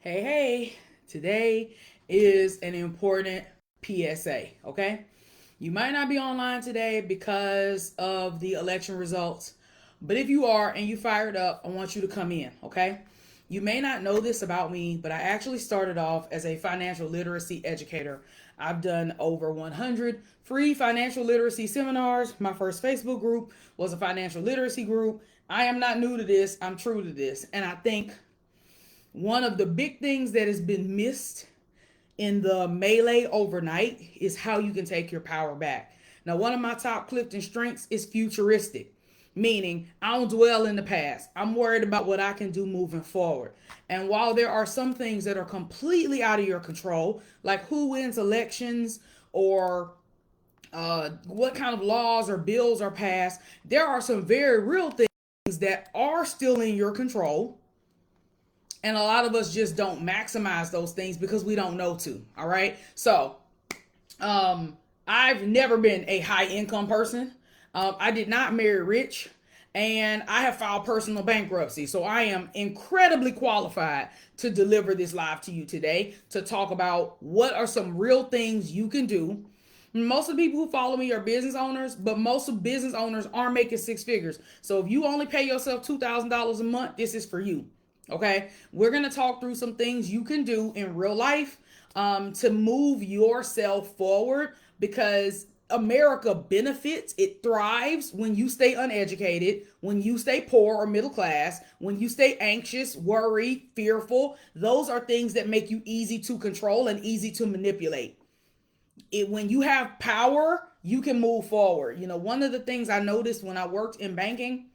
Hey, today is an important PSA, okay? You might not be online today because of the election results, but if you are and you fired up, I want you to come in, okay? You may not know this about me, but I actually started off as a financial literacy educator. I've done over 100 free financial literacy seminars. My first Facebook group was a financial literacy group. I am not new to this, I'm true to this. And I think one of the big things that has been missed in the melee overnight is how you can take your power back. Now, one of my top Clifton strengths is futuristic, meaning I don't dwell in the past. I'm worried about what I can do moving forward. And while there are some things that are completely out of your control, like who wins elections or what kind of laws or bills are passed, there are some very real things that are still in your control, and a lot of us just don't maximize those things because we don't know to. All right. So, I've never been a high income person. I did not marry rich, and I have filed personal bankruptcy. So I am incredibly qualified to deliver this live to you today to talk about what are some real things you can do. Most of the people who follow me are business owners, but most of business owners aren't making six figures. So if you only pay yourself $2,000 a month, this is for you. Okay, we're going to talk through some things you can do in real life to move yourself forward, because America benefits, it thrives when you stay uneducated, when you stay poor or middle class, when you stay anxious, worried, fearful. Those are things that make you easy to control and easy to manipulate. When you have power, you can move forward. You know, one of the things I noticed when I worked in banking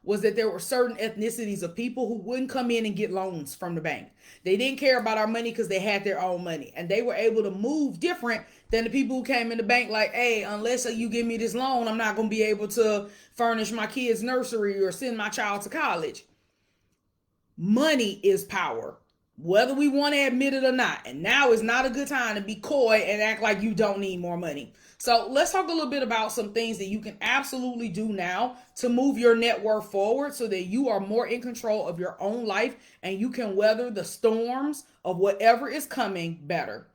was that there were certain ethnicities of people who wouldn't come in and get loans from the bank. They didn't care about our money because they had their own money, and they were able to move different than the people who came in the bank like, hey, unless you give me this loan, I'm not going to be able to furnish my kids nursery or send my child to college. Money is power, whether we want to admit it or not. And now is not a good time to be coy and act like you don't need more money. So let's talk a little bit about some things that you can absolutely do now to move your net worth forward so that you are more in control of your own life and you can weather the storms of whatever is coming better.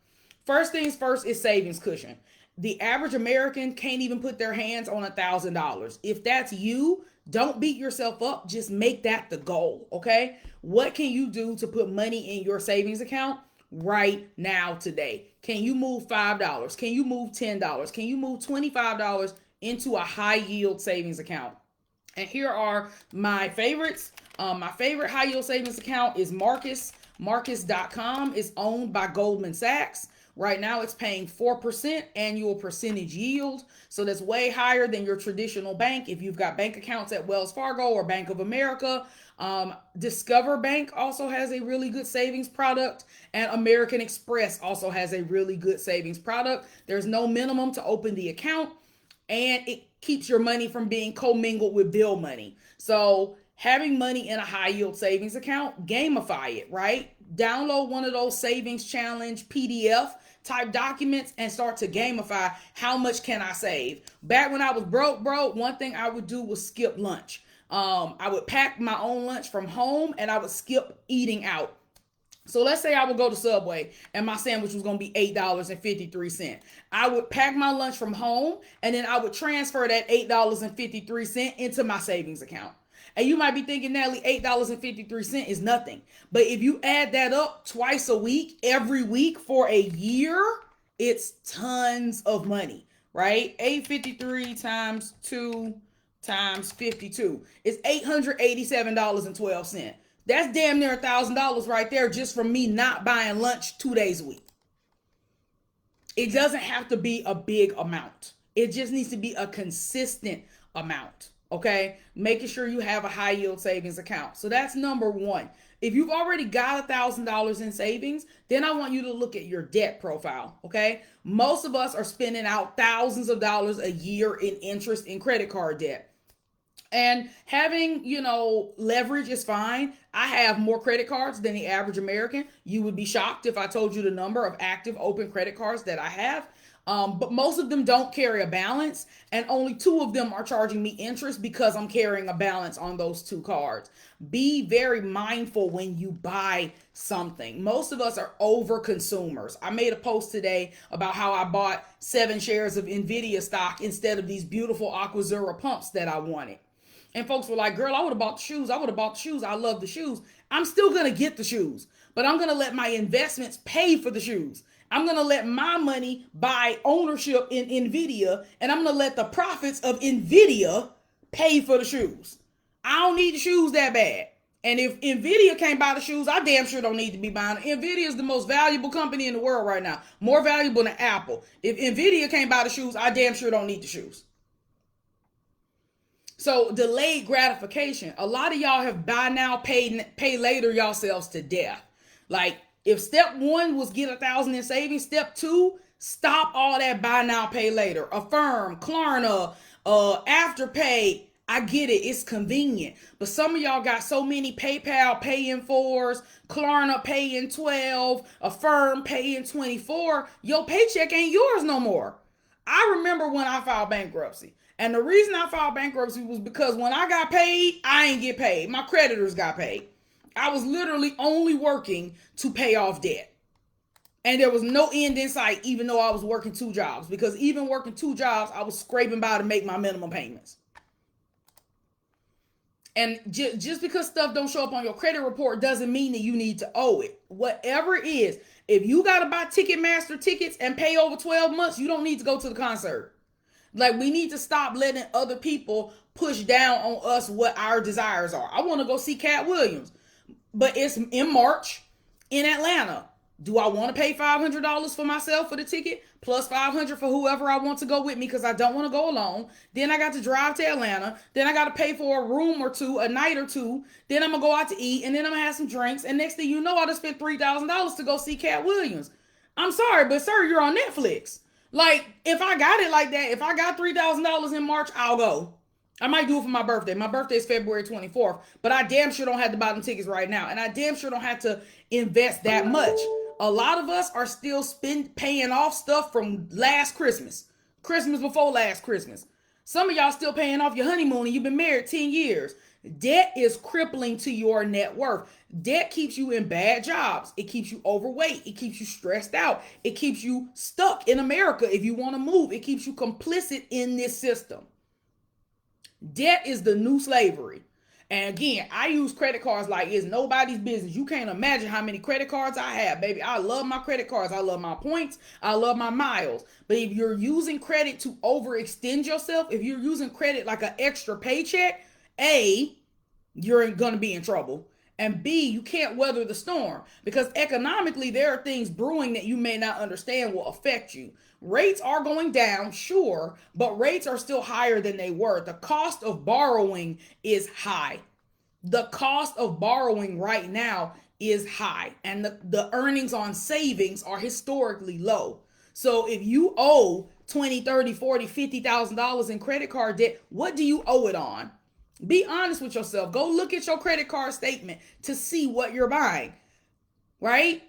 First things first is savings cushion. The average American can't even put their hands on $1,000. If that's you, don't beat yourself up. Just make that the goal, okay? What can you do to put money in your savings account right now today? Can you move $5? Can you move $10? Can you move $25 into a high yield savings account? And here are my favorites. My favorite high yield savings account is Marcus. Marcus.com is owned by Goldman Sachs. Right now, it's paying 4% annual percentage yield. So that's way higher than your traditional bank. If you've got bank accounts at Wells Fargo or Bank of America, Discover Bank also has a really good savings product, and American Express also has a really good savings product. There's no minimum to open the account, and it keeps your money from being commingled with bill money. So having money in a high yield savings account, gamify it, right? Download one of those savings challenge PDF type documents and start to gamify how much can I save. Back when I was broke, one thing I would do was skip lunch. I would pack my own lunch from home and I would skip eating out. So let's say I would go to Subway and my sandwich was going to be $8.53. I would pack my lunch from home and then I would transfer that $8.53 into my savings account. And you might be thinking, Natalie, $8.53 is nothing. But if you add that up twice a week, every week for a year, it's tons of money, right? 853 times 2 times 52 is $887.12. That's damn near $1,000 right there just from me not buying lunch 2 days a week. It doesn't have to be a big amount. It just needs to be a consistent amount. Okay, making sure you have a high yield savings account. So that's number one. If you've already got $1,000 in savings, then I want you to look at your debt profile. Okay, most of us are spending out thousands of dollars a year in interest in credit card debt. And having, leverage is fine. I have more credit cards than the average American. You would be shocked if I told you the number of active open credit cards that I have. But most of them don't carry a balance, and only two of them are charging me interest because I'm carrying a balance on those two cards. Be very mindful when you buy something. Most of us are over consumers. I made a post today about how I bought 7 shares of Nvidia stock instead of these beautiful Aquazura pumps that I wanted. And folks were like, girl, I would have bought the shoes. I would have bought the shoes. I love the shoes. I'm still going to get the shoes, but I'm going to let my investments pay for the shoes. I'm going to let my money buy ownership in Nvidia, and I'm going to let the profits of Nvidia pay for the shoes. I don't need the shoes that bad. And if Nvidia can't buy the shoes, I damn sure don't need to be buying them. Nvidia is the most valuable company in the world right now. More valuable than Apple. If Nvidia can't buy the shoes, I damn sure don't need the shoes. So delayed gratification. A lot of y'all have buy now, pay later yourselves to death. Like if step 1 was get 1,000 in savings, step 2, stop all that buy now, pay later. Affirm, Klarna, Afterpay. I get it. It's convenient. But some of y'all got so many PayPal pay in 4s, Klarna pay in 12, Affirm pay in 24. Your paycheck ain't yours no more. I remember when I filed bankruptcy. And the reason I filed bankruptcy was because when I got paid, I ain't get paid. My creditors got paid. I was literally only working to pay off debt. And there was no end in sight, even though I was working 2 jobs. Because even working 2 jobs, I was scraping by to make my minimum payments. And just because stuff don't show up on your credit report doesn't mean that you need to owe it. Whatever it is, if you got to buy Ticketmaster tickets and pay over 12 months, you don't need to go to the concert. Like, we need to stop letting other people push down on us what our desires are. I want to go see Cat Williams, but it's in March in Atlanta. Do I want to pay $500 for myself for the ticket, plus $500 for whoever I want to go with me because I don't want to go alone? Then I got to drive to Atlanta. Then I got to pay for a room or two, a night or two. Then I'm going to go out to eat, and then I'm going to have some drinks. And next thing you know, I just spent $3,000 to go see Cat Williams. I'm sorry, but sir, you're on Netflix. Like, if I got it like that, if I got $3,000 in March, I'll go. I might do it for my birthday. My birthday is February 24th, but I damn sure don't have to buy them tickets right now. And I damn sure don't have to invest that much. A lot of us are still paying off stuff from last Christmas. Christmas before last Christmas. Some of y'all still paying off your honeymoon and you've been married 10 years. Debt is crippling to your net worth. Debt keeps you in bad jobs. It keeps you overweight. It keeps you stressed out. It keeps you stuck in America if you want to move. It keeps you complicit in this system. Debt is the new slavery. And again, I use credit cards like it's nobody's business. You can't imagine how many credit cards I have, baby. I love my credit cards. I love my points. I love my miles. But if you're using credit to overextend yourself, if you're using credit like an extra paycheck, A, you're going to be in trouble. And B, you can't weather the storm because economically there are things brewing that you may not understand will affect you. Rates are going down, sure, but rates are still higher than they were. The cost of borrowing is high. The cost of borrowing right now is high, and the earnings on savings are historically low. So if you owe $20, $30, $40, $50,000 in credit card debt, what do you owe it on? Be honest with yourself. Go look at your credit card statement to see what you're buying, right?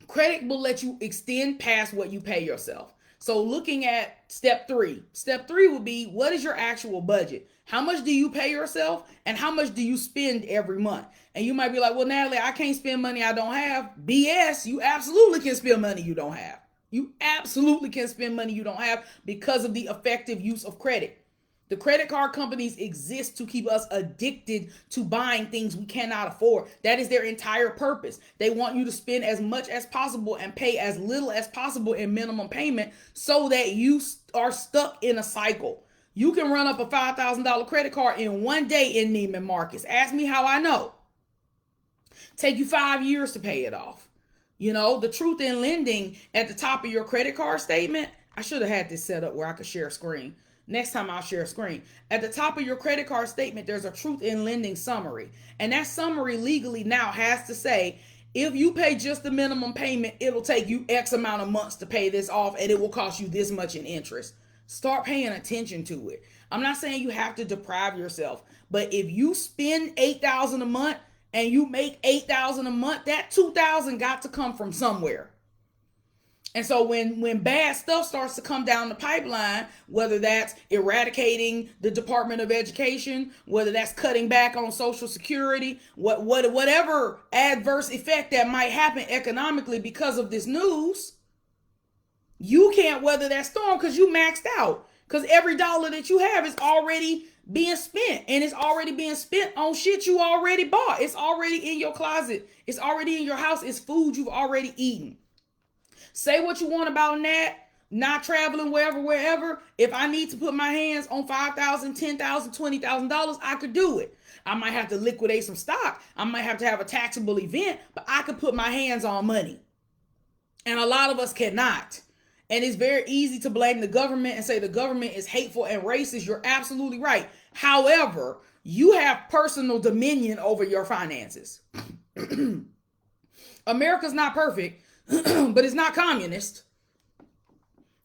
Credit will let you extend past what you pay yourself. So looking at step 3. Step 3 would be, what is your actual budget? How much do you pay yourself and how much do you spend every month? And you might be like, well, Natalie, I can't spend money I don't have. BS, you absolutely can spend money you don't have. You absolutely can spend money you don't have because of the effective use of credit. The credit card companies exist to keep us addicted to buying things we cannot afford. That is their entire purpose. They want you to spend as much as possible and pay as little as possible in minimum payment so that you are stuck in a cycle. You can run up a $5,000 credit card in one day in Neiman Marcus. Ask me how I know. Take you 5 years to pay it off. You know, the truth in lending at the top of your credit card statement. I should have had this set up where I could share a screen. Next time I'll share a screen. At the top of your credit card statement, there's a truth in lending summary. And that summary legally now has to say, if you pay just the minimum payment, it'll take you X amount of months to pay this off and it will cost you this much in interest. Start paying attention to it. I'm not saying you have to deprive yourself, but if you spend $8,000 a month and you make $8,000 a month, that $2,000 got to come from somewhere. And so when bad stuff starts to come down the pipeline, whether that's eradicating the Department of Education, whether that's cutting back on Social Security, whatever adverse effect that might happen economically because of this news, you can't weather that storm because you maxed out. Because every dollar that you have is already being spent, and it's already being spent on shit you already bought. It's already in your closet. It's already in your house. It's food you've already eaten. Say what you want about Nat, not traveling wherever. If I need to put my hands on $5,000, $10,000, $20,000, I could do it. I might have to liquidate some stock. I might have to have a taxable event, but I could put my hands on money. And a lot of us cannot. And it's very easy to blame the government and say the government is hateful and racist. You're absolutely right. However, you have personal dominion over your finances. America's not perfect, but it's not communist.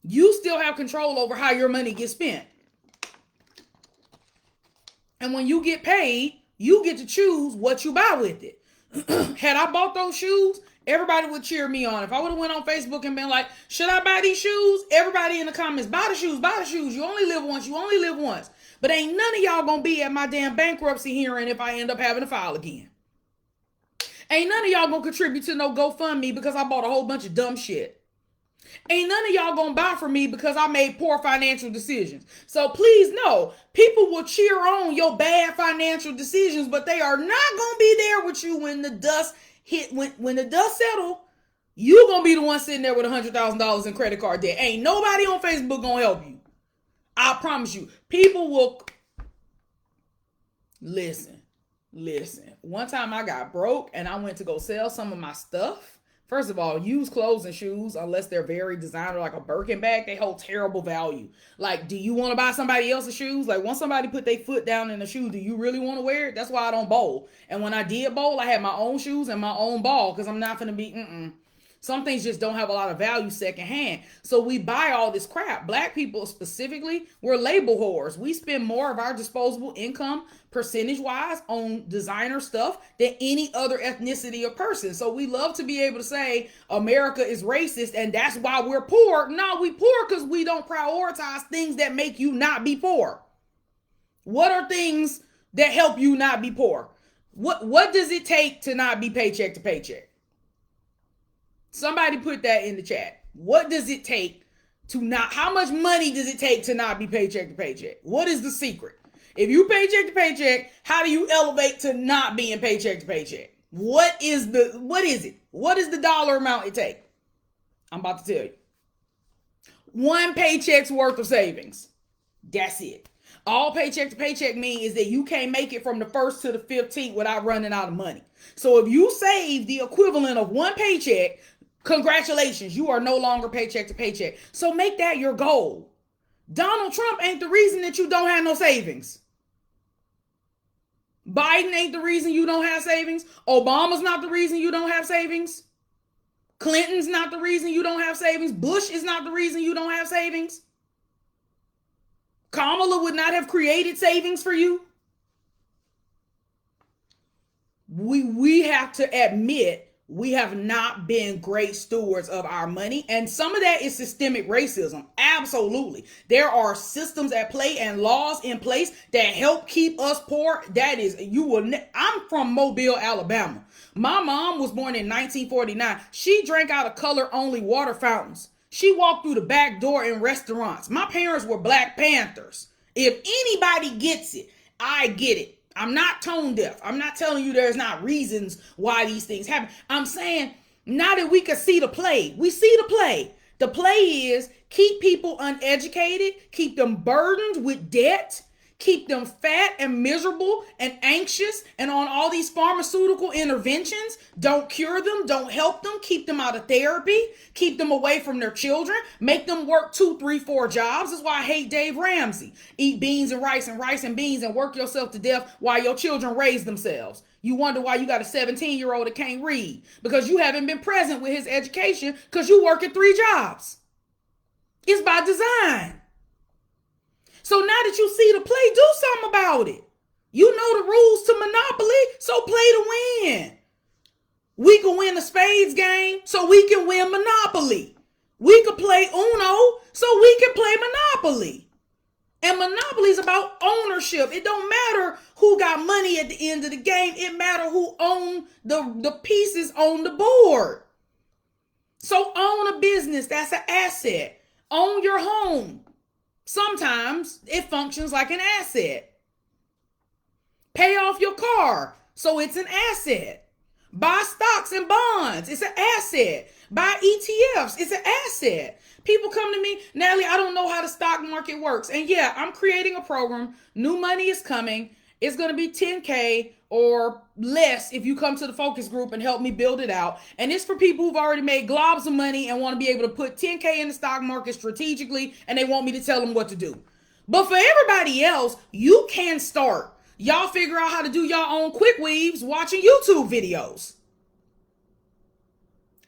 You still have control over how your money gets spent. And when you get paid, you get to choose what you buy with it. Had I bought those shoes, everybody would cheer me on. If I would have went on Facebook and been like, should I buy these shoes? Everybody in the comments, buy the shoes, buy the shoes. You only live once, you only live once. But ain't none of y'all gonna be at my damn bankruptcy hearing if I end up having to file again. Ain't none of y'all gonna contribute to no GoFundMe because I bought a whole bunch of dumb shit. Ain't none of y'all gonna buy from me because I made poor financial decisions. So please know, people will cheer on your bad financial decisions, but they are not gonna be there with you when the dust hit. When the dust settle, you gonna be the one sitting there with $100,000 in credit card debt. Ain't nobody on Facebook gonna help you. I promise you. People will listen. One time I got broke and I went to go sell some of my stuff. First of all, used clothes and shoes, unless they're very designer, like a Birkin bag, they hold terrible value. Like, do you want to buy somebody else's shoes? Like, once somebody put their foot down in the shoe, do you really want to wear it? That's why I don't bowl. And when I did bowl, I had my own shoes and my own ball because I'm not going to be, Some things just don't have a lot of value secondhand. So we buy all this crap. Black people specifically, we're label whores. We spend more of our disposable income percentage-wise on designer stuff than any other ethnicity or person. So we love to be able to say America is racist and that's why we're poor. No, we poor because we don't prioritize things that make you not be poor. What are things that help you not be poor? What does it take to not be paycheck to paycheck? Somebody put that in the chat. What does it take to not, how much money does it take to not be paycheck to paycheck? What is the secret? If you paycheck to paycheck, how do you elevate to not being paycheck to paycheck? What is it? What is the dollar amount it take? I'm about to tell you. One paycheck's worth of savings. That's it. All paycheck to paycheck mean is that you can't make it from the 1st to the 15th without running out of money. So if you save the equivalent of one paycheck, congratulations, you are no longer paycheck to paycheck. So make that your goal. Donald Trump ain't the reason that you don't have no savings. Biden ain't the reason you don't have savings. Obama's not the reason you don't have savings. Clinton's not the reason you don't have savings. Bush is not the reason you don't have savings. Kamala would not have created savings for you. We have to admit we have not been great stewards of our money. And some of that is systemic racism. Absolutely. There are systems at play and laws in place that help keep us poor. That is, I'm from Mobile, Alabama. My mom was born in 1949. She drank out of color-only water fountains. She walked through the back door in restaurants. My parents were Black Panthers. If anybody gets it, I get it. I'm not tone deaf. I'm not telling you there's not reasons why these things happen. I'm saying now that we can see the play, we see the play. The play is keep people uneducated, keep them burdened with debt, keep them fat and miserable and anxious and on all these pharmaceutical interventions. Don't cure them, don't help them, keep them out of therapy, keep them away from their children, make them work 2, 3, 4 jobs. That's why I hate Dave Ramsey. Eat beans and rice and beans and work yourself to death while your children raise themselves. You wonder why you got a 17-year-old that can't read, because you haven't been present with his education because you work at 3 jobs. It's by design. So now that you see the play, do something about it. You know the rules to Monopoly, so play to win. We can win the spades game, so we can win Monopoly. We could play Uno so we can play Monopoly. And Monopoly is about ownership. It don't matter who got money at the end of the game. It matters who owned the pieces on the board. So own a business, that's an asset. Own your home. Sometimes it functions like an asset. Pay off your car, so it's an asset. Buy stocks and bonds, it's an asset. Buy ETFs, it's an asset. People come to me, Natalie, I don't know how the stock market works. And yeah, I'm creating a program. New money is coming. It's going to be 10K or less if you come to the focus group and help me build it out. And it's for people who've already made globs of money and want to be able to put 10K in the stock market strategically, and they want me to tell them what to do. But for everybody else, you can start. Y'all figure out how to do your own quick weaves watching YouTube videos.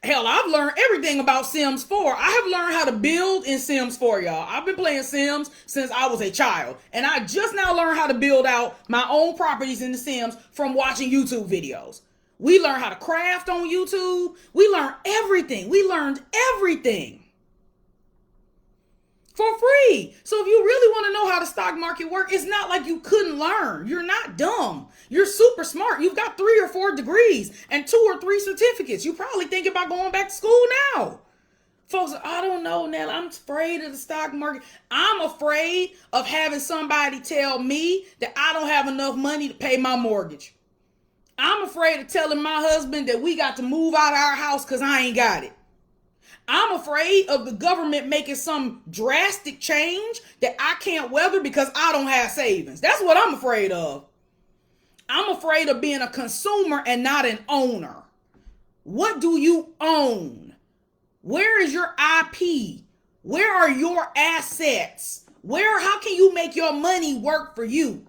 Hell, I've learned everything about Sims 4. I have learned how to build in Sims 4, y'all. I've been playing Sims since I was a child. And I just now learned how to build out my own properties in the Sims from watching YouTube videos. We learned how to craft on YouTube. We learned everything. We learned everything for free. So if you really want to know how the stock market works, it's not like you couldn't learn. You're not dumb. You're super smart. You've got 3 or 4 degrees and 2 or 3 certificates. You probably think about going back to school now. Folks, I don't know, Nell. I'm afraid of the stock market. I'm afraid of having somebody tell me that I don't have enough money to pay my mortgage. I'm afraid of telling my husband that we got to move out of our house because I ain't got it. I'm afraid of the government making some drastic change that I can't weather because I don't have savings. That's what I'm afraid of. I'm afraid of being a consumer and not an owner. What do you own? Where is your IP? Where are your assets? How can you make your money work for you?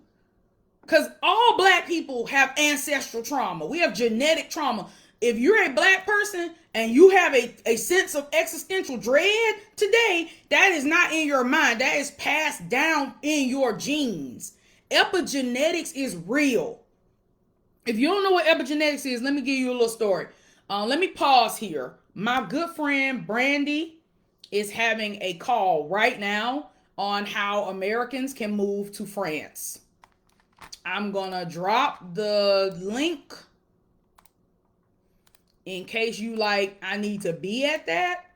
Because all Black people have ancestral trauma. We have genetic trauma. If you're a Black person and you have a sense of existential dread today, that is not in your mind. That is passed down in your genes. Epigenetics is real. If you don't know what epigenetics is, let me give you a little story. Let me pause here. My good friend Brandy is having a call right now on how Americans can move to France. I'm going to drop the link in case you I need to be at that.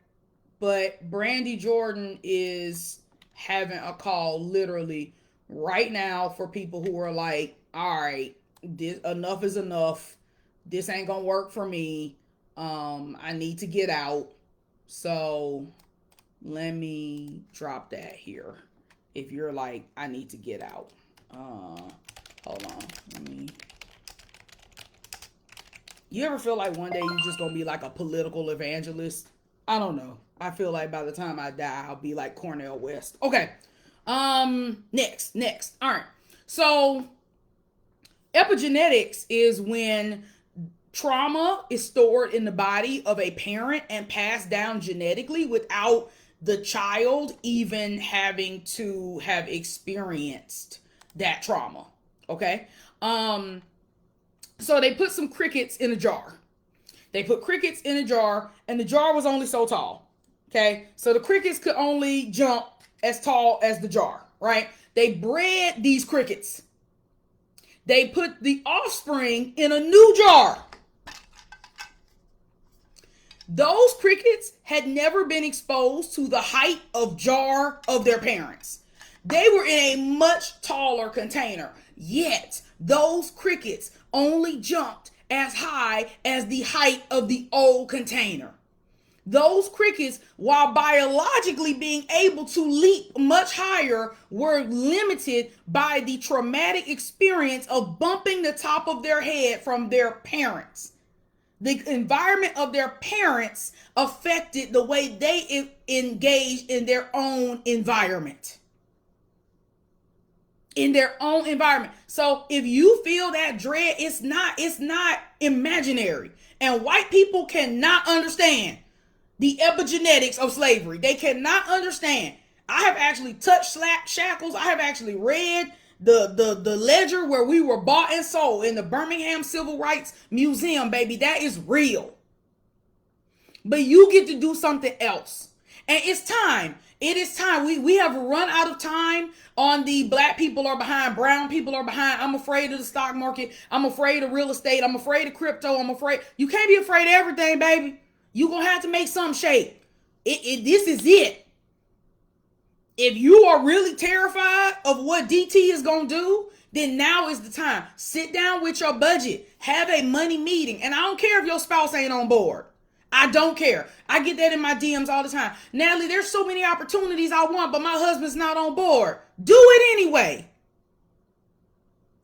But Brandy Jordan is having a call literally right now for people who are like, all right, enough is enough. This ain't gonna work for me. I need to get out. So let me drop that here. If you're like, I need to get out. Hold on. You ever feel like one day you're just gonna be like a political evangelist? I don't know. I feel like by the time I die, I'll be like Cornel West. Okay. Next. All right. So epigenetics is when trauma is stored in the body of a parent and passed down genetically without the child even having to have experienced that trauma. Okay. So they put some crickets in a jar. They put crickets in a jar, and the jar was only so tall. Okay. So the crickets could only jump as tall as the jar, right? They bred these crickets. They put the offspring in a new jar. Those crickets had never been exposed to the height of jar of their parents. They were in a much taller container. Yet, those crickets only jumped as high as the height of the old container. Those crickets, while biologically being able to leap much higher, were limited by the traumatic experience of bumping the top of their head from their parents. The environment of their parents affected the way they engaged in their own environment. So if you feel that dread, it's not imaginary. And white people cannot understand the epigenetics of slavery. They cannot understand. I have actually touched shackles. I have actually read the ledger where we were bought and sold in the Birmingham Civil Rights Museum, baby. That is real. But you get to do something else. And it's time. It is time. We have run out of time on the black people are behind, brown people are behind. I'm afraid of the stock market. I'm afraid of real estate. I'm afraid of crypto. I'm afraid. You can't be afraid of everything, baby. You're going to have to make some shape. This is it. If you are really terrified of what DT is going to do, then now is the time. Sit down with your budget. Have a money meeting. And I don't care if your spouse ain't on board. I don't care. I get that in my DMs all the time. Natalie, there's so many opportunities I want, but my husband's not on board. Do it anyway.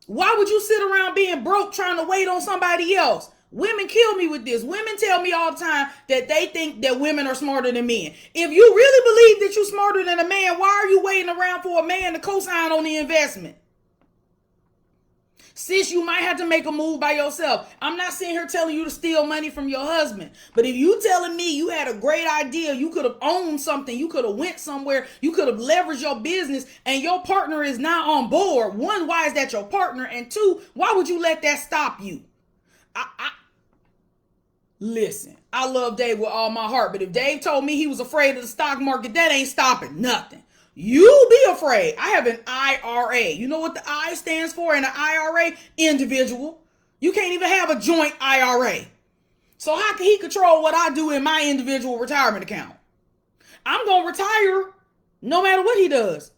Why would you sit around being broke trying to wait on somebody else? Women kill me with this. Women tell me all the time that they think that women are smarter than men. If you really believe that you're smarter than a man, why are you waiting around for a man to co-sign on the investment? Sis, you might have to make a move by yourself. I'm not sitting here telling you to steal money from your husband. But if you telling me you had a great idea, you could have owned something, you could have went somewhere, you could have leveraged your business, and your partner is not on board. One, why is that your partner? And two, why would you let that stop you? Listen, I love Dave with all my heart. But if Dave told me he was afraid of the stock market, that ain't stopping nothing. You be afraid. I have an IRA. You know what the I stands for in an IRA? Individual. You can't even have a joint IRA. So how can he control what I do in my individual retirement account? I'm going to retire no matter what he does.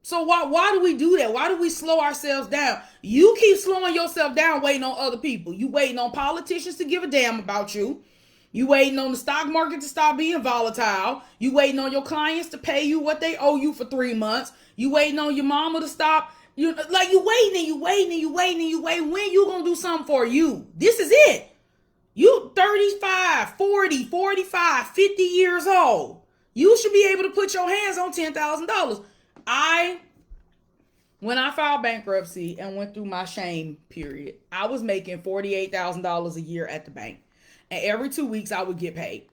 So why do we do that? Why do we slow ourselves down? You keep slowing yourself down waiting on other people. You waiting on politicians to give a damn about you. You waiting on the stock market to stop being volatile. You waiting on your clients to pay you what they owe you for 3 months. You waiting on your mama to stop. You waiting. When you gonna do something for you? This is it. You 35, 40, 45, 50 years old. You should be able to put your hands on $10,000. When I filed bankruptcy and went through my shame period, I was making $48,000 a year at the bank. And every 2 weeks, I would get paid.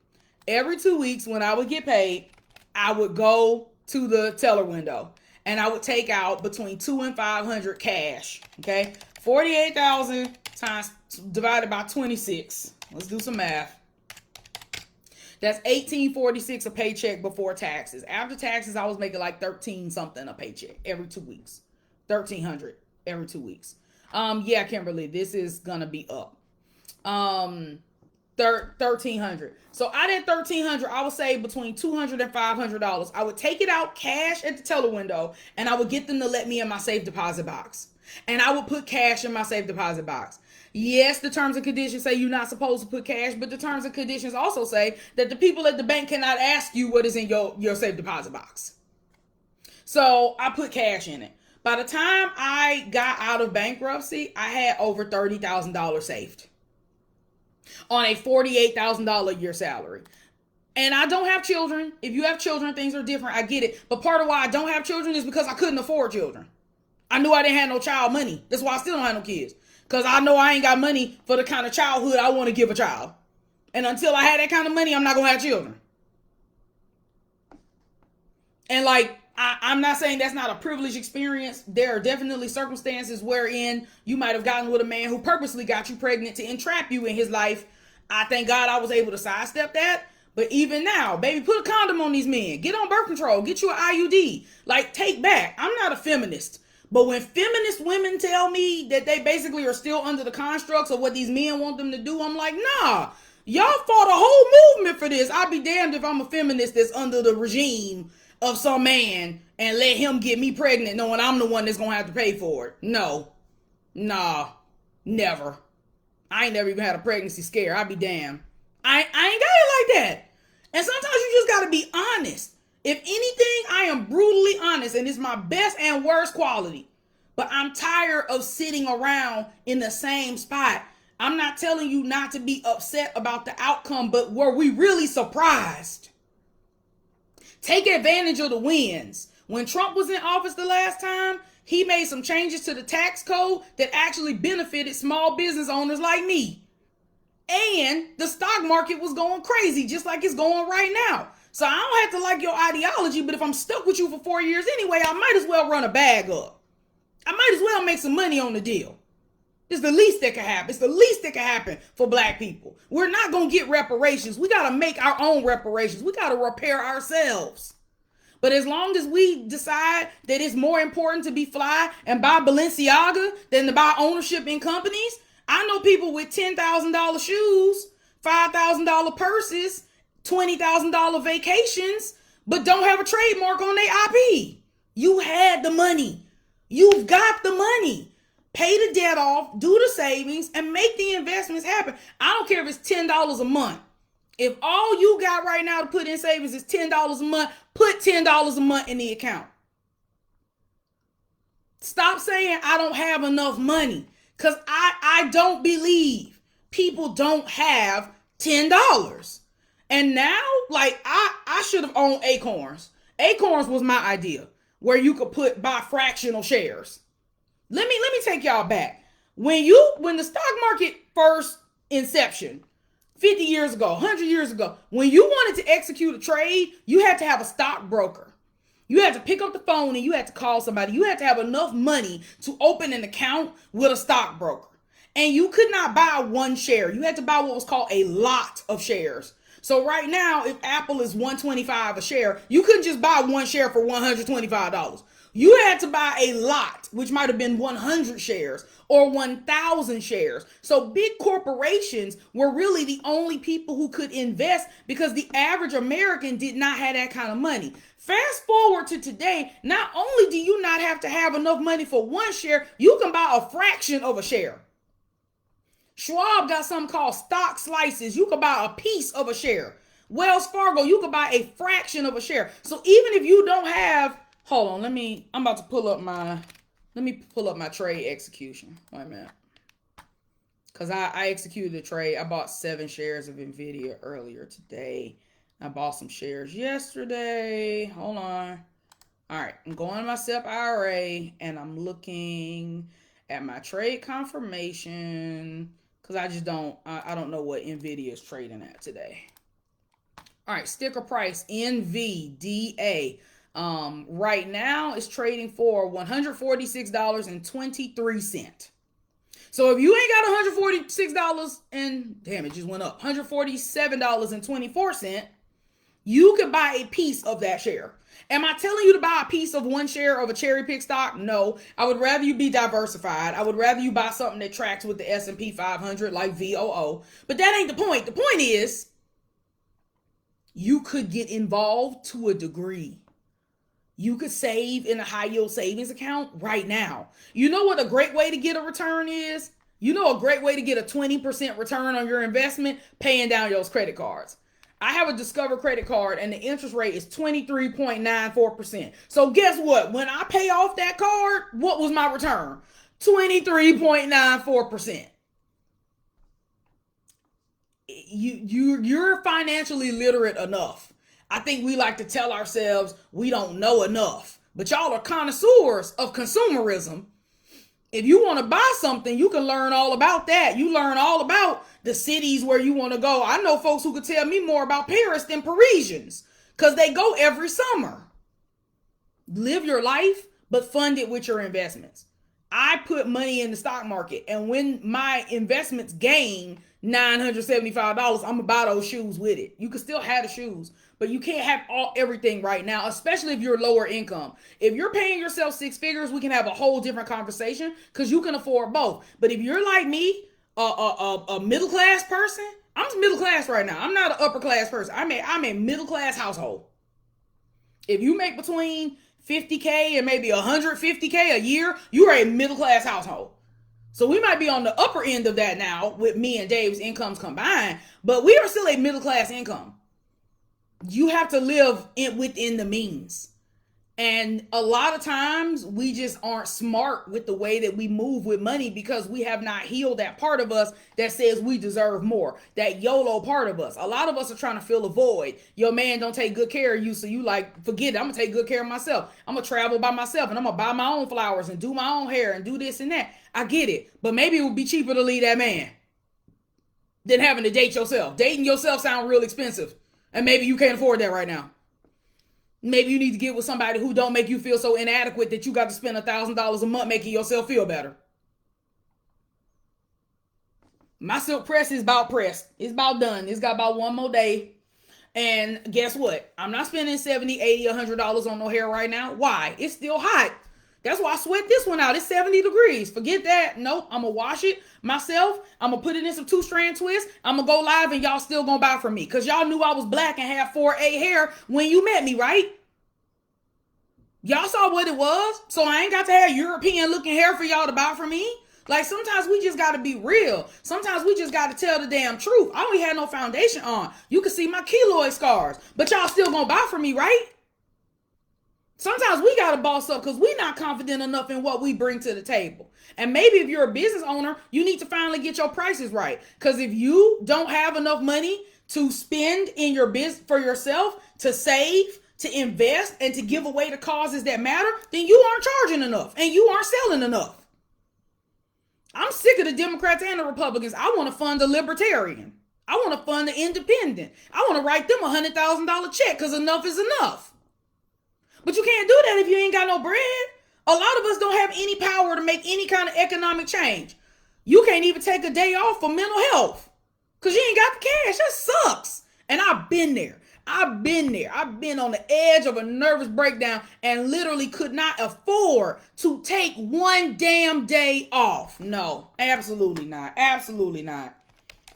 Every 2 weeks, when I would get paid, I would go to the teller window and I would take out between $200 and $500 cash. Okay, 48,000 times divided by 26. Let's do some math. That's $1,846 a paycheck before taxes. After taxes, I was making like 13 something a paycheck every 2 weeks. 1,300 every 2 weeks. Yeah, Kimberly, this is gonna be up. 1,300. So I did 1,300. I would save between $200 and $500. I would take it out cash at the teller window, and I would get them to let me in my safe deposit box. And I would put cash in my safe deposit box. Yes, the terms and conditions say you're not supposed to put cash, but the terms and conditions also say that the people at the bank cannot ask you what is in your safe deposit box. So I put cash in it. By the time I got out of bankruptcy, I had over $30,000 saved on a $48,000 a year salary. And I don't have children. If you have children, things are different. I get it. But part of why I don't have children is because I couldn't afford children. I knew I didn't have no child money. That's why I still don't have no kids. Because I know I ain't got money for the kind of childhood I want to give a child. And until I had that kind of money, I'm not going to have children. And like, I'm not saying that's not a privileged experience. There are definitely circumstances wherein you might have gotten with a man who purposely got you pregnant to entrap you in his life. I thank God I was able to sidestep that. But even now, baby, put a condom on these men. Get on birth control. Get you an IUD. Like, take back. I'm not a feminist. But when feminist women tell me that they basically are still under the constructs of what these men want them to do, I'm like, nah. Y'all fought a whole movement for this. I'd be damned if I'm a feminist that's under the regime of some man and let him get me pregnant knowing I'm the one that's going to have to pay for it. No. Nah. Never. I ain't never even had a pregnancy scare. I'd be damned. I ain't got it like that. And sometimes you just got to be honest. If anything, I am brutally honest, and it's my best and worst quality. But I'm tired of sitting around in the same spot. I'm not telling you not to be upset about the outcome, but were we really surprised? Take advantage of the wins. When Trump was in office the last time, he made some changes to the tax code that actually benefited small business owners like me. And the stock market was going crazy, just like it's going right now. So I don't have to like your ideology, but if I'm stuck with you for 4 years anyway, I might as well run a bag up. I might as well make some money on the deal. It's the least that can happen. It's the least that can happen for black people. We're not going to get reparations. We got to make our own reparations. We got to repair ourselves. But as long as we decide that it's more important to be fly and buy Balenciaga than to buy ownership in companies, I know people with $10,000 shoes, $5,000 purses, $20,000 vacations, but don't have a trademark on their IP. You had the money. You've got the money. Pay the debt off, do the savings, and make the investments happen. I don't care if it's $10 a month. If all you got right now to put in savings is $10 a month, put $10 a month in the account. Stop saying I don't have enough money, because I don't believe people don't have $10. And now, like, I should have owned Acorns. Acorns was my idea, where you could buy fractional shares. Let me take y'all back. When the stock market first inception, 50 years ago, 100 years ago, when you wanted to execute a trade, you had to have a stockbroker. You had to pick up the phone and you had to call somebody. You had to have enough money to open an account with a stockbroker. And you could not buy one share. You had to buy what was called a lot of shares. So right now, if Apple is $125 a share, you couldn't just buy one share for $125. You had to buy a lot, which might have been 100 shares or 1,000 shares. So big corporations were really the only people who could invest, because the average American did not have that kind of money. Fast forward to today, not only do you not have to have enough money for one share, you can buy a fraction of a share. Schwab got something called stock slices. You can buy a piece of a share. Wells Fargo, you can buy a fraction of a share. So even if you don't have, hold on, I'm about to pull up my trade execution. Wait a minute. Because I executed a trade. I bought 7 shares of NVIDIA earlier today. I bought some shares yesterday. Hold on. All right, I'm going to my SEP IRA and I'm looking at my trade confirmation, because I don't know what NVIDIA is trading at today. All right, sticker price NVDA. Right now it's trading for $146.23. So if you ain't got $146 and damn, it just went up, $147.24, you can buy a piece of that share. Am I telling you to buy a piece of one share of a cherry pick stock? No. I would rather you be diversified. I would rather you buy something that tracks with the S&P 500 like VOO. But that ain't the point. The point is, you could get involved to a degree. You could save in a high yield savings account right now. You know what a great way to get a return is? You know a great way to get a 20% return on your investment? Paying down those credit cards. I have a Discover credit card and the interest rate is 23.94%. So guess what? When I pay off that card, what was my return? 23.94%. You're financially literate enough. I think we like to tell ourselves we don't know enough, but y'all are connoisseurs of consumerism. If you want to buy something, you can learn all about that. You learn all about the cities where you want to go. I know folks who could tell me more about Paris than Parisians, because they go every summer. Live your life, but fund it with your investments. I put money in the stock market, and when my investments gain $975, I'm going to buy those shoes with it. You can still have the shoes, but you can't have everything right now, especially if you're lower income. If you're paying yourself 6 figures, we can have a whole different conversation, because you can afford both. But if you're like me, a middle class person, I'm middle class right now. I'm not an upper class person. I'm a middle class household. If you make between $50K and maybe $150K a year, you are a middle class household. So we might be on the upper end of that now with me and Dave's incomes combined, but we are still a middle class income. You have to live within the means. And a lot of times we just aren't smart with the way that we move with money, because we have not healed that part of us that says we deserve more, that YOLO part of us. A lot of us are trying to fill a void. Your man don't take good care of you, so you like, forget it, I'm gonna take good care of myself. I'm gonna travel by myself and I'm gonna buy my own flowers and do my own hair and do this and that. I get it, but maybe it would be cheaper to leave that man than having to date yourself. Dating yourself sounds real expensive, and maybe you can't afford that right now. Maybe you need to get with somebody who don't make you feel so inadequate that you got to spend $1,000 a month making yourself feel better. My silk press is about pressed. It's about done. It's got about one more day. And guess what? I'm not spending 70, 80, $100 on no hair right now. Why? It's still hot. That's why I sweat this one out. It's 70 degrees. Forget that. Nope. I'm going to wash it myself. I'm going to put it in some 2-strand twists. I'm going to go live and y'all still going to buy from me. Because y'all knew I was black and had 4A hair when you met me, right? Y'all saw what it was. So I ain't got to have European looking hair for y'all to buy from me. Like, sometimes we just got to be real. Sometimes we just got to tell the damn truth. I don't even have no foundation on. You can see my keloid scars. But y'all still going to buy from me, right? Sometimes we got to boss up because we're not confident enough in what we bring to the table. And maybe if you're a business owner, you need to finally get your prices right. Because if you don't have enough money to spend in your business for yourself, to save, to invest, and to give away to causes that matter, then you aren't charging enough and you aren't selling enough. I'm sick of the Democrats and the Republicans. I want to fund the libertarian. I want to fund the independent. I want to write them $100,000 check because enough is enough. But you can't do that if you ain't got no bread. A lot of us don't have any power to make any kind of economic change. You can't even take a day off for mental health because you ain't got the cash. That sucks. And I've been there. I've been on the edge of a nervous breakdown and literally could not afford to take one damn day off. No, absolutely not. Absolutely not.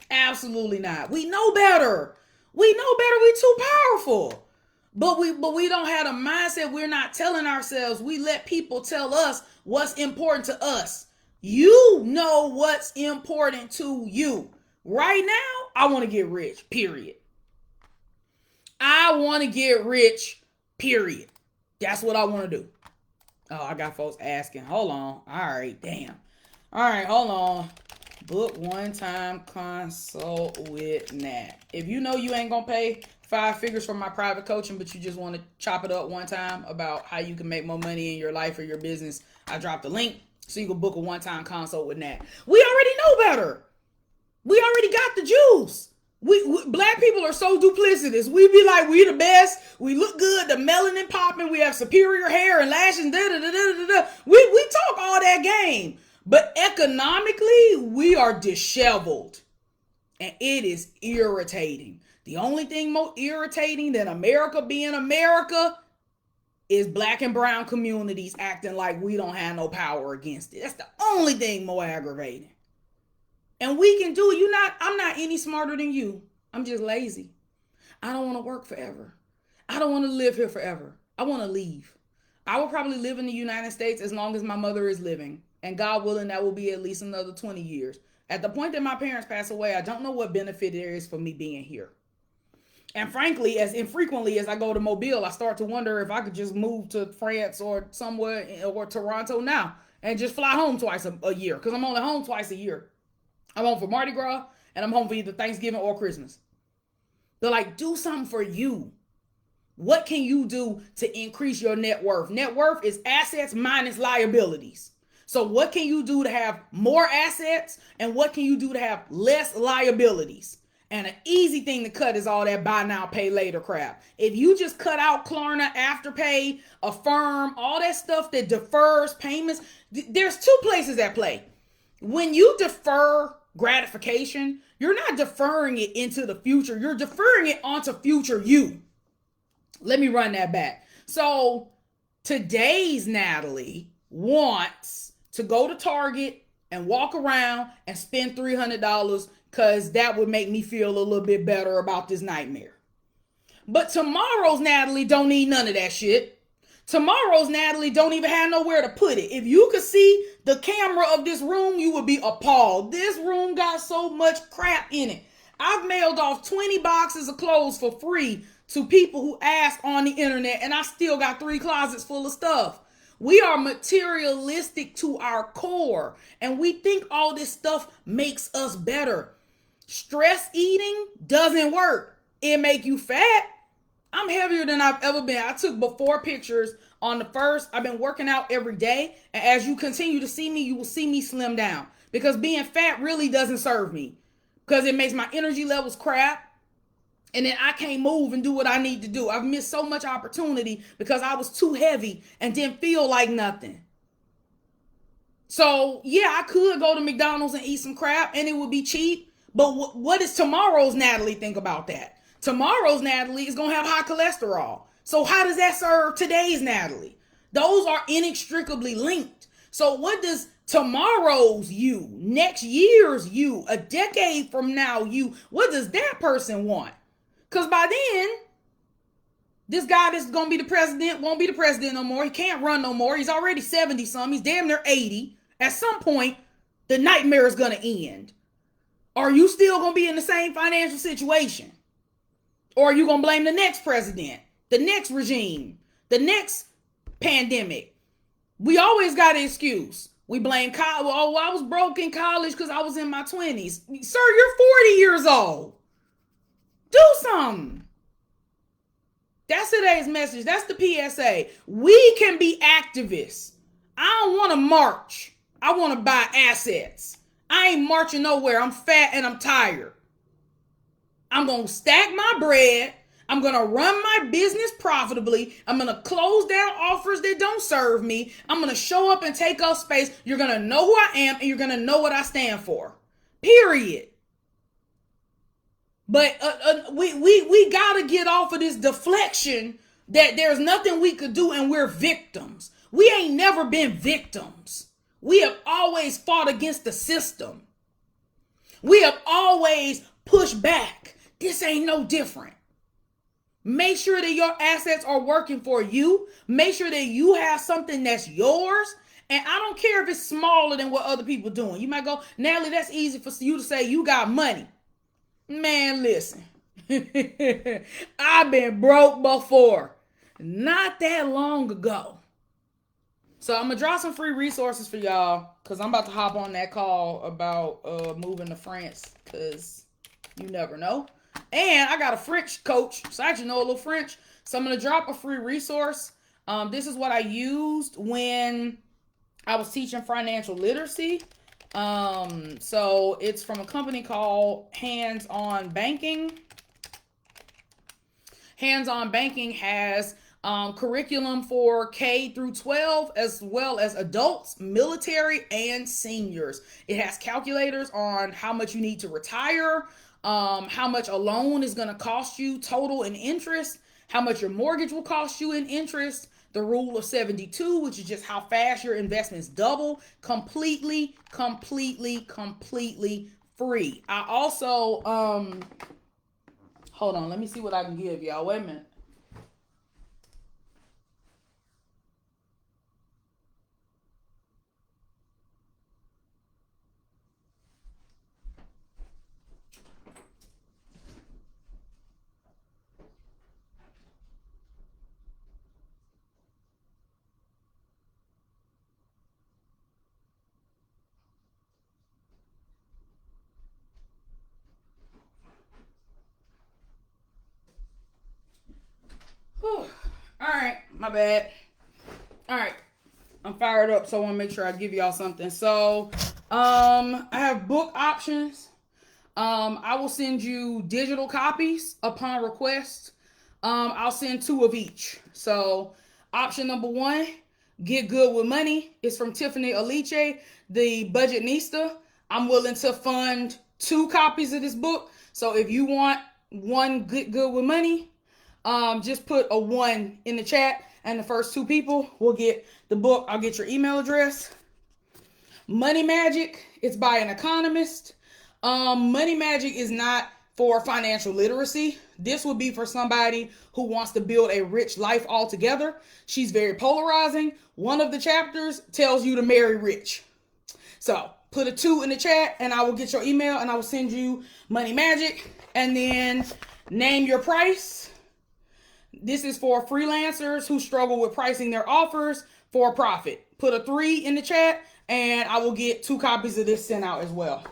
Absolutely not. We know better. We know better. We're too powerful. But we don't have a mindset. We're not telling ourselves. We let people tell us what's important to us. You know what's important to you. Right now, I want to get rich, period. I want to get rich, period. That's what I want to do. Oh, I got folks asking. Hold on. All right, damn. All right, hold on. Book one-time consult with Nat. If you know you ain't going to pay 5 figures for my private coaching, but you just want to chop it up one time about how you can make more money in your life or your business, I dropped a link so you can book a one-time consult with Nat. We already know better. We already got the juice. We black people are so duplicitous. We be like, we the best. We look good. The melanin popping. We have superior hair and lashes. We talk all that game. But economically, we are disheveled. And it is irritating. The only thing more irritating than America being America is black and brown communities acting like we don't have no power against it. That's the only thing more aggravating. And we can do it. I'm not any smarter than you. I'm just lazy. I don't want to work forever. I don't want to live here forever. I want to leave. I will probably live in the United States as long as my mother is living. And God willing, that will be at least another 20 years. At the point that my parents pass away, I don't know what benefit there is for me being here. And frankly, as infrequently as I go to Mobile, I start to wonder if I could just move to France or somewhere or Toronto now and just fly home twice a year. Because I'm only home twice a year. I'm home for Mardi Gras, and I'm home for either Thanksgiving or Christmas. They're like, do something for you. What can you do to increase your net worth? Net worth is assets minus liabilities. So what can you do to have more assets, and what can you do to have less liabilities? And an easy thing to cut is all that buy now, pay later crap. If you just cut out Klarna, Afterpay, Affirm, all that stuff that defers payments, there's 2 places at play. When you defer gratification, you're not deferring it into the future. You're deferring it onto future you. Let me run that back. So today's Natalie wants to go to Target and walk around and spend $300 because that would make me feel a little bit better about this nightmare. But tomorrow's Natalie don't need none of that shit. Tomorrow's Natalie don't even have nowhere to put it. If you could see the camera of this room, you would be appalled. This room got so much crap in it. I've mailed off 20 boxes of clothes for free to people who ask on the internet, and I still got 3 closets full of stuff. We are materialistic to our core, and we think all this stuff makes us better. Stress eating doesn't work. It make you fat. I'm heavier than I've ever been. I took before pictures on the first. I've been working out every day. And as you continue to see me, you will see me slim down. Because being fat really doesn't serve me. Because it makes my energy levels crap. And then I can't move and do what I need to do. I've missed so much opportunity because I was too heavy and didn't feel like nothing. So yeah, I could go to McDonald's and eat some crap and it would be cheap. But what does tomorrow's Natalie think about that? Tomorrow's Natalie is going to have high cholesterol. So how does that serve today's Natalie? Those are inextricably linked. So what does tomorrow's you, next year's you, a decade from now you, what does that person want? Because by then, this guy that's going to be the president won't be the president no more. He can't run no more. He's already 70 something. He's damn near 80. At some point, the nightmare is going to end. Are you still going to be in the same financial situation? Or are you going to blame the next president, the next regime, the next pandemic? We always got an excuse. We blame college. Oh, I was broke in college because I was in my 20s. Sir, you're 40 years old. Do something. That's today's message. That's the PSA. We can be activists. I don't want to march. I want to buy assets. I ain't marching nowhere. I'm fat and I'm tired. I'm going to stack my bread. I'm going to run my business profitably. I'm going to close down offers that don't serve me. I'm going to show up and take up space. You're going to know who I am and you're going to know what I stand for. Period. But we got to get off of this deflection that there's nothing we could do and we're victims. We ain't never been victims. We have always fought against the system. We have always pushed back. This ain't no different. Make sure that your assets are working for you. Make sure that you have something that's yours. And I don't care if it's smaller than what other people are doing. You might go, Natalie, that's easy for you to say you got money. Man, listen. I've been broke before. Not that long ago. So I'm going to drop some free resources for y'all because I'm about to hop on that call about moving to France because you never know. And I got a French coach, so I actually know a little French. So I'm going to drop a free resource. This is what I used when I was teaching financial literacy. So it's from a company called Hands On Banking. Hands On Banking has curriculum for K through 12 as well as adults, military, and seniors. It has calculators on how much you need to retire, how much a loan is going to cost you total in interest, how much your mortgage will cost you in interest, the rule of 72, which is just how fast your investments double, completely free. I also, hold on, let me see what I can give y'all. Wait a minute. Whew. All right, my bad. All right, I'm fired up, so I want to make sure I give y'all something. So, I have book options. I will send you digital copies upon request. I'll send 2 of each. So, option number 1, Get Good with Money, is from Tiffany Aliche, the Budgetnista. I'm willing to fund 2 copies of this book. So, if you want one Get Good with Money, just put a 1 in the chat and the first 2 people will get the book. I'll get your email address. Money Magic, it's by an economist. Money Magic is not for financial literacy. This would be for somebody who wants to build a rich life altogether. She's very polarizing. One of the chapters tells you to marry rich. So put a 2 in the chat and I will get your email and I will send you Money Magic, and then name your price. This is for freelancers who struggle with pricing their offers for profit. Put a 3 in the chat and I will get 2 copies of this sent out as well.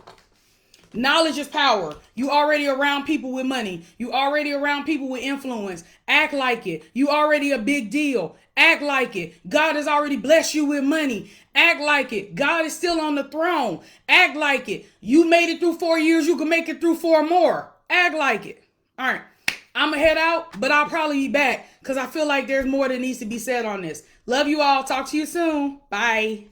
Knowledge is power. You already around people with money. You already around people with influence. Act like it. You already a big deal. Act like it. God has already blessed you with money. Act like it. God is still on the throne. Act like it. You made it through 4 years. You can make it through 4 more. Act like it. All right. I'm going to head out, but I'll probably be back because I feel like there's more that needs to be said on this. Love you all. Talk to you soon. Bye.